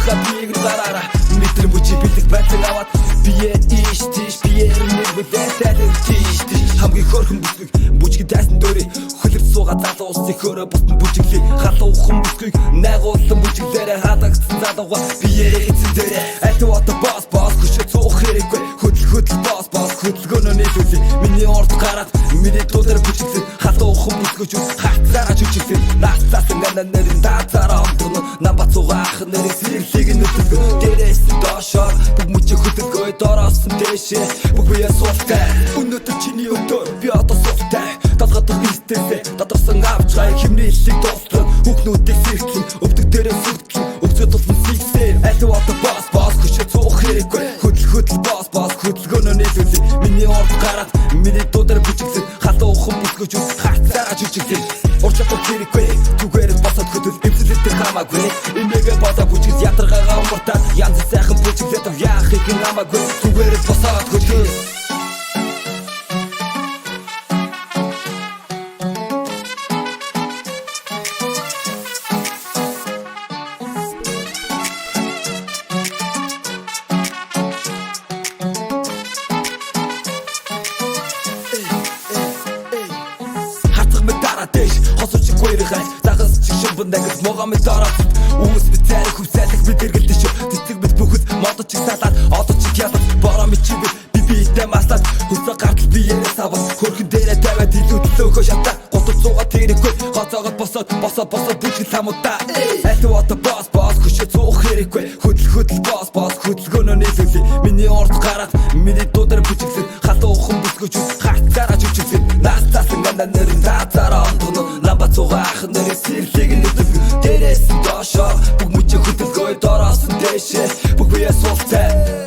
Ха бийг дараараа метр бүжи бэлэг байцаг аваад бие ийш тийш биеэр нэг бүлээтэй тийш тийш хамгийн хөрхөн бүсгүй бүжиг дайсан дөрий хөлөг сууга залуу усны хөрөө бутан бүжиглээ халуун хүмүүсгүй найгуулсан бүжиглээрээ хадагцсан залууга биеэрээ эцэн дээрээ альт вата бас хөшөө цуух хэрэггүй хөдөл бас хөдөлгөөнөө нийлүүлээ миний орд гараад миний дуудаар бүжиглээ халуун хүмүүсгүй хатсараа жүжиглээ наацсан нэрэн даацараа онтно намбацуугаах нэрийг сэрлийг нүтгэв дээрээс доошоор бүх мөчө хөдөлгөө дороосон дэшээ бүх бие суустай өнөөдөр чиний өдөр би одоо суустай талгадах истэсэ татарсан авчрай химнэлийг дуслан хүүхнүүдийг сэртлэн өвдөг дээрээ сүртлэн өвцөө тулсан сиксээ альт вата бас хөшөө цуух хэрэггүй хөдөл бас хөдөлгөөнөө нийлүүлээ миний орд гараад миний дуудаар бүжиглээ халуун хүмүүсгүй хатсараа жүжиглээ урчаад хэрэггүй түгээр босоод хөдөл эвсэлтэй хамаагүй эмээгээ босоо бүжигс ядаргаагаа умартаад янз сайхан бүжиглээд яахыг намаагүй түгээр босоод хөдөл хосорч гойрхай дагас чиг шимбэн дагас могамд дараад үүс би цайрах хүсэлэх би дэргэлдэж цэцэг бид бүхэл модо чиг салаад одоо чиг ядах бороо мичиг би битэй маслаад хөсөө гартал би ярээ савас хөрхөн дээрээ тавиад илүүдлөөхөө шатаа готод цууга тэрэггүй хоцоогод босоод бүжгэл хамуудаа альт вата бас хөшөө цуух хэрэггүй хөдөл бас хөдөлгөөнөө нийлүүлээ миний орд гараад миний дуудаар бүжиглээ халуун хүмүүсгүй хатсараа жүжиглээ наацсан нэрэн даацараа онтно намбацуугаах нэрийг сэрлийг нүтгэв дээрээс доошоор бүх мөчө хөдөлгөө дороосон дэшээ бүх бие суустай